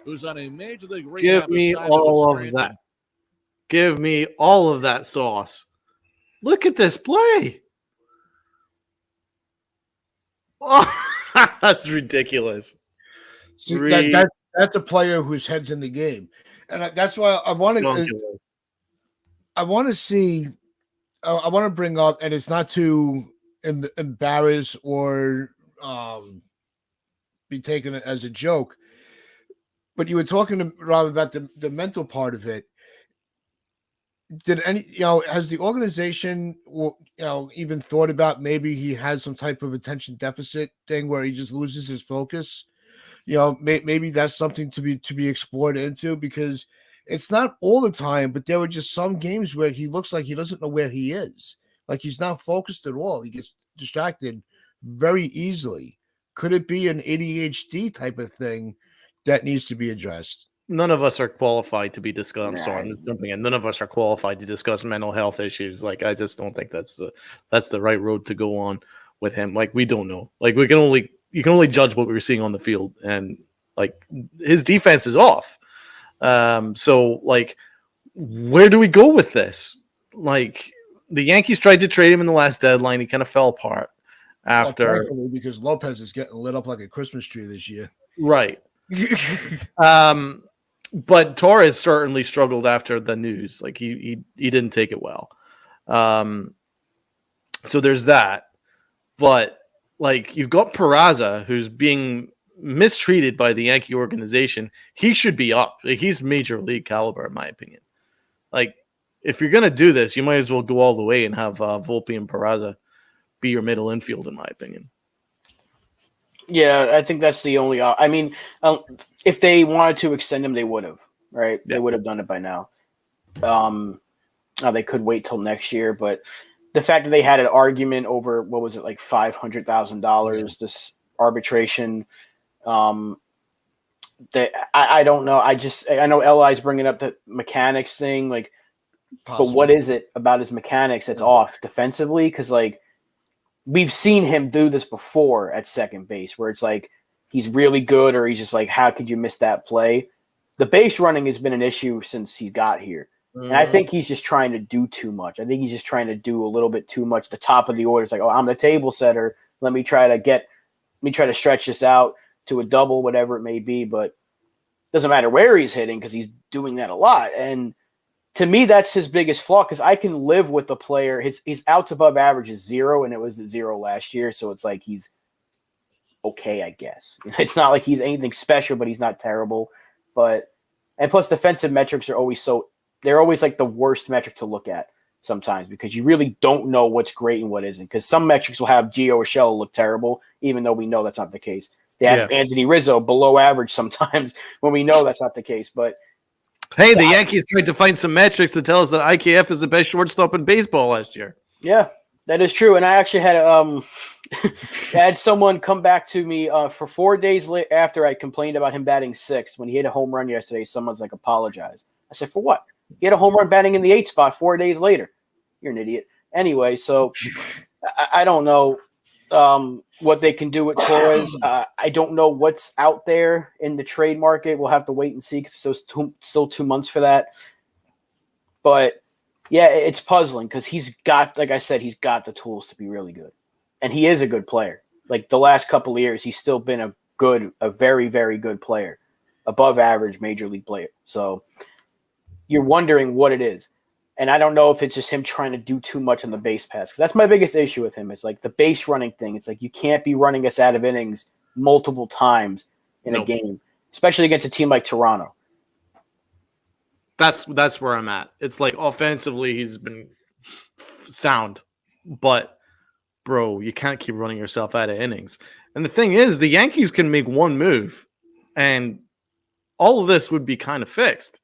Who's on a major league Give rehab me assignment all with of Scranton. that. Give me all of that sauce. Look at this play. Oh, that's ridiculous. See, that's a player whose head's in the game, and that's why I want to. I want to see. I want to bring up, and it's not to embarrass or be taken as a joke, but you were talking to Rob about the mental part of it. Did has the organization, even thought about maybe he has some type of attention deficit thing where he just loses his focus? Maybe that's something to be explored into, because it's not all the time, but there were just some games where he looks like he doesn't know where he is. Like he's not focused at all. He gets distracted very easily. Could it be an ADHD type of thing that needs to be addressed? None of us are qualified to be discussed. I'm sorry, I'm just jumping in. None of us are qualified to discuss mental health issues. I just don't think that's the right road to go on with him. We don't know. You can only judge what we were seeing on the field, and his defense is off. So where do we go with this? the Yankees tried to trade him in the last deadline. He kind of fell apart after. Thankfully, because Lopez is getting lit up like a Christmas tree this year. Right. But Torres certainly struggled after the news. Like he didn't take it well. So there's that. But like you've got Peraza, who's being mistreated by the Yankee organization. He should be up. Like, he's major league caliber, in my opinion. Like if you're gonna do this, you might as well go all the way and have Volpe and Peraza be your middle infield, in my opinion. Yeah, I think that's the only. I mean, if they wanted to extend him, they would have. Right? Yeah. They would have done it by now. They could wait till next year, but the fact that they had an argument over what was it, like $500,000, this arbitration. That I don't know. I know Eli's bringing up the mechanics thing, like, but what is it about his mechanics that's off defensively? Because like we've seen him do this before at second base, where it's like he's really good, or he's just like, how could you miss that play? The base running has been an issue since he got here. And I think he's just trying to do too much. I think he's just trying to do a little bit too much. The top of the order is like, oh, I'm the table setter. Let me try to stretch this out to a double, whatever it may be. But it doesn't matter where he's hitting because he's doing that a lot. And to me, that's his biggest flaw, because I can live with the player. His outs above average is 0, and it was at 0 last year. So it's like he's okay, I guess. It's not like he's anything special, but he's not terrible. And plus defensive metrics are always they're always like the worst metric to look at sometimes, because you really don't know what's great and what isn't. Because some metrics will have Gio Urshela look terrible, even though we know that's not the case. They have Anthony Rizzo below average sometimes when we know that's not the case. But hey, the Yankees tried to find some metrics to tell us that IKF is the best shortstop in baseball last year. Yeah, that is true. And I actually had someone come back to me for 4 days after I complained about him batting 6th. When he hit a home run yesterday, someone's like, apologize. I said, for what? He had a home run batting in the 8th spot 4 days later. You're an idiot. Anyway, so I don't know what they can do with Torres. I don't know what's out there in the trade market. We'll have to wait and see, because it's still 2 months for that. But, yeah, it's puzzling, because he's got, like I said, he's got the tools to be really good. And he is a good player. Like the last couple of years, he's still been a very, very good player, above average major league player. So you're wondering what it is. And I don't know if it's just him trying to do too much on the base pass. Because that's my biggest issue with him. It's like the base running thing. It's like you can't be running us out of innings multiple times in a game, especially against a team like Toronto. That's where I'm at. It's like offensively he's been sound, but bro, you can't keep running yourself out of innings. And the thing is, the Yankees can make one move and all of this would be kind of fixed.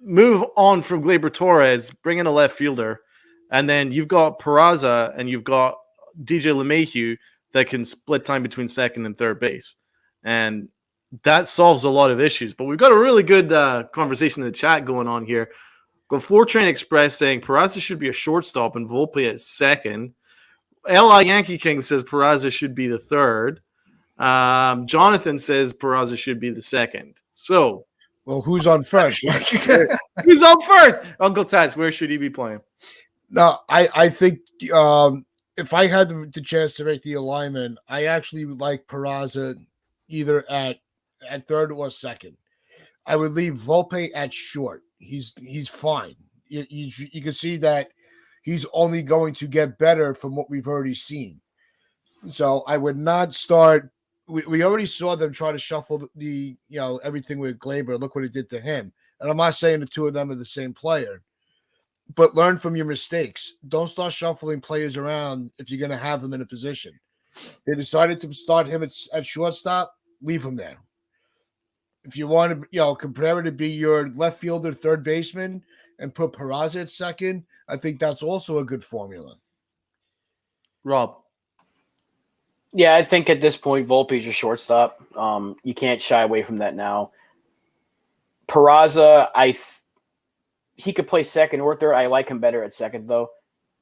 Move on from Gleyber Torres, bring in a left fielder, and then you've got Peraza and you've got DJ LeMahieu that can split time between second and third base. And that solves a lot of issues. But we've got a really good conversation in the chat going on here. Got Floor Train Express saying Peraza should be a shortstop and Volpe at second. LI Yankee King says Peraza should be the third. Jonathan says Peraza should be the second. So, well, who's on first? Who's on first? Uncle Tats, where should he be playing? No, I think if I had the chance to make the alignment, I actually would like Peraza either at third or second. I would leave Volpe at short. He's fine. You can see that he's only going to get better from what we've already seen. So I would not start. We already saw them try to shuffle the everything with Gleyber. Look what it did to him. And I'm not saying the two of them are the same player, but learn from your mistakes. Don't start shuffling players around if you're going to have them in a position. They decided to start him at shortstop. Leave him there. If you want to, compare it to be your left fielder, third baseman, and put Peraza at second, I think that's also a good formula. Rob. Yeah, I think at this point, Volpe's your shortstop. You can't shy away from that now. Peraza, he could play second or third. I like him better at second, though.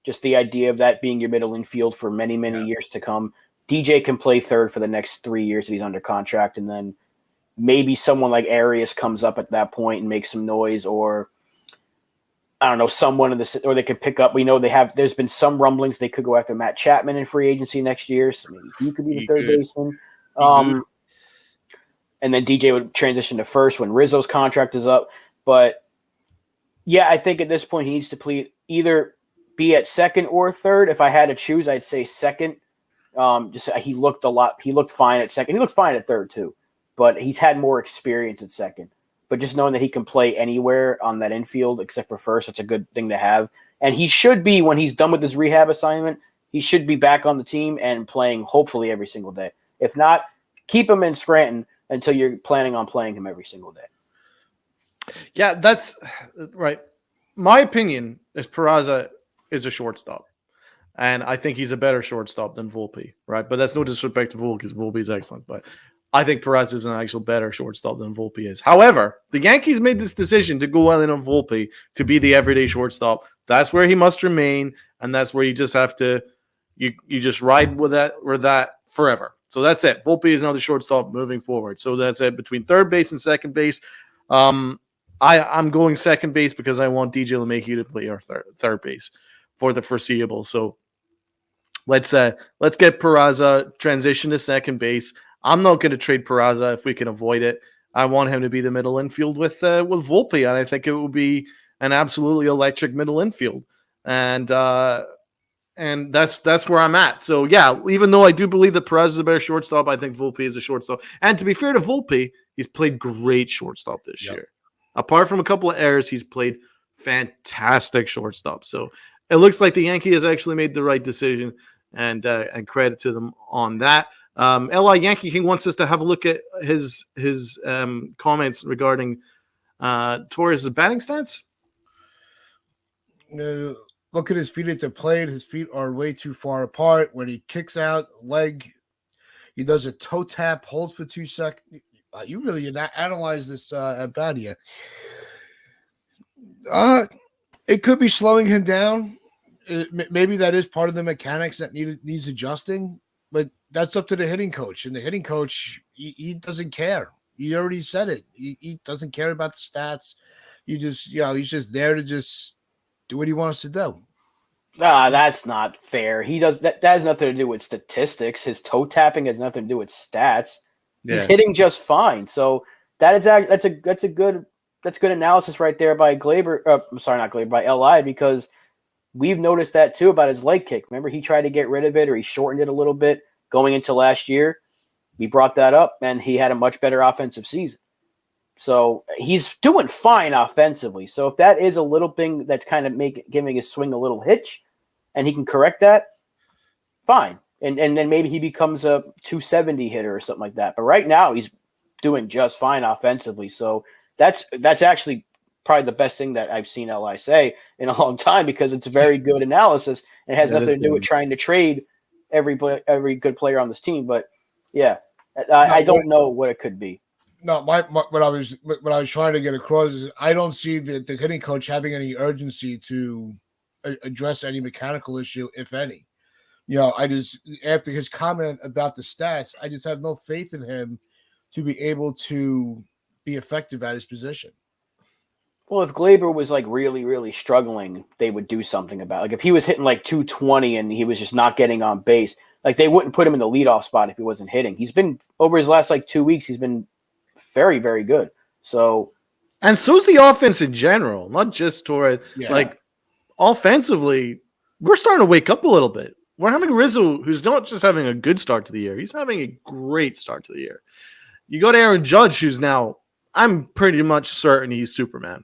Just the idea of that being your middle infield for many, many years to come. DJ can play third for the next 3 years that he's under contract, and then maybe someone like Arias comes up at that point and makes some noise, or I don't know, someone in the, or they could pick up. We know there's been some rumblings they could go after Matt Chapman in free agency next year, so maybe he could be the third baseman. And then DJ would transition to first when Rizzo's contract is up. But yeah, I think at this point he needs to either be at second or third. If I had to choose, I'd say second. He looked fine at second. He looked fine at third too, but he's had more experience at second. But just knowing that he can play anywhere on that infield except for first, that's a good thing to have. And he should be, when he's done with his rehab assignment, he should be back on the team and playing hopefully every single day. If not, keep him in Scranton until you're planning on playing him every single day. Yeah, that's right. My opinion is Peraza is a shortstop. And I think he's a better shortstop than Volpe, right? But that's no disrespect to Volpe because Volpe is excellent. But I think Peraza is an actual better shortstop than Volpe is. However, the Yankees made this decision to go all in on Volpe to be the everyday shortstop. That's where he must remain, and that's where you just have to you just ride with that forever. So that's it. Volpe is now the shortstop moving forward. So that's it between third base and second base. I'm going second base because I want DJ LeMahieu to play our third base for the foreseeable. So let's get Peraza transition to second base. I'm not going to trade Peraza if we can avoid it. I want him to be the middle infield with Volpe, and I think it will be an absolutely electric middle infield. And that's where I'm at. So yeah, even though I do believe that Peraza is a better shortstop, I think Volpe is a shortstop. And to be fair to Volpe, he's played great shortstop this year. Apart from a couple of errors, he's played fantastic shortstop. So it looks like the Yankee has actually made the right decision, and credit to them on that. LI Yankee King wants us to have a look at his comments regarding Torres' batting stance. Look at his feet at the plate. His feet are way too far apart. When he kicks out leg, he does a toe tap, holds for 2 seconds. You really analyze this at bat here. It could be slowing him down. Maybe that is part of the mechanics that needs adjusting, but that's up to the hitting coach. And the hitting coach, he doesn't care. He already said it. He doesn't care about the stats. He's just there to just do what he wants to do. That's not fair. That has nothing to do with statistics. His toe tapping has nothing to do with stats. He's hitting just fine. So that's good analysis right there by Glaber. Not Glaber, by LI, because we've noticed that too about his leg kick. Remember, he tried to get rid of it, or he shortened it a little bit going into last year. We brought that up, and he had a much better offensive season. So he's doing fine offensively. So if that is a little thing that's kind of giving his swing a little hitch, and he can correct that, fine. And then maybe he becomes a 270 hitter or something like that. But right now he's doing just fine offensively. So that's actually probably the best thing that I've seen LI say in a long time, because it's very good analysis and it has nothing to do with trying to trade every good player on this team. But yeah, I don't know what it could be. No, what I was trying to get across is I don't see the hitting coach having any urgency to address any mechanical issue, if any. After his comment about the stats, I just have no faith in him to be able to be effective at his position. Well, if Glaber was like really, really struggling, they would do something about it. Like if he was hitting like 220 and he was just not getting on base, like they wouldn't put him in the leadoff spot if he wasn't hitting. He's been, over his last like 2 weeks, he's been very, very good. And so's the offense in general, not just Torres. Yeah. Like offensively, we're starting to wake up a little bit. We're having Rizzo, who's not just having a good start to the year, he's having a great start to the year. You go to Aaron Judge, who's now, I'm pretty much certain he's Superman.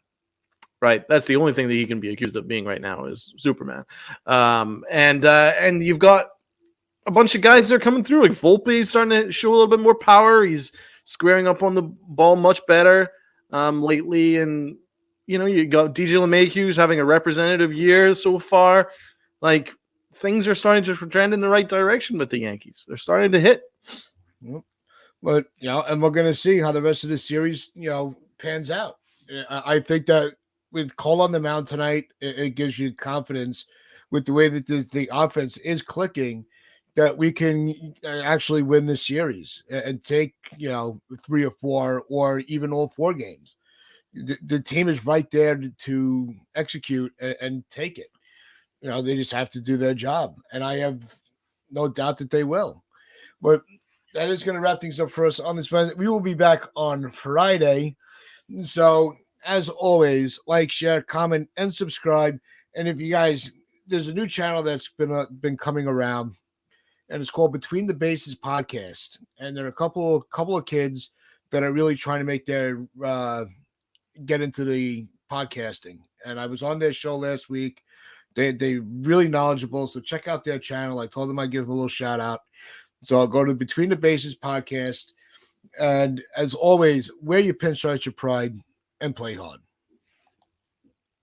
Right? That's the only thing that he can be accused of being right now is Superman. And you've got a bunch of guys that are coming through. Like Volpe starting to show a little bit more power. He's squaring up on the ball much better lately. And, you got DJ LeMahieu, who's having a representative year so far. Like, things are starting to trend in the right direction with the Yankees. They're starting to hit. But, and we're going to see how the rest of the series, pans out. I think that with Cole on the mound tonight, it gives you confidence with the way that the offense is clicking that we can actually win this series and take, 3 or 4 or even all 4 games. The team is right there to execute and take it. They just have to do their job, and I have no doubt that they will. But that is going to wrap things up for us on this Wednesday. We will be back on Friday. So, as always, like, share, comment, and subscribe. And if you guys, there's a new channel that's been coming around, and it's called Between the Bases Podcast. And there are a couple of kids that are really trying to make their get into the podcasting. And I was on their show last week. They really knowledgeable. So check out their channel. I told them I'd give them a little shout out. So I'll go to Between the Bases Podcast. And as always, wear your pinstripes, your pride, and play hard.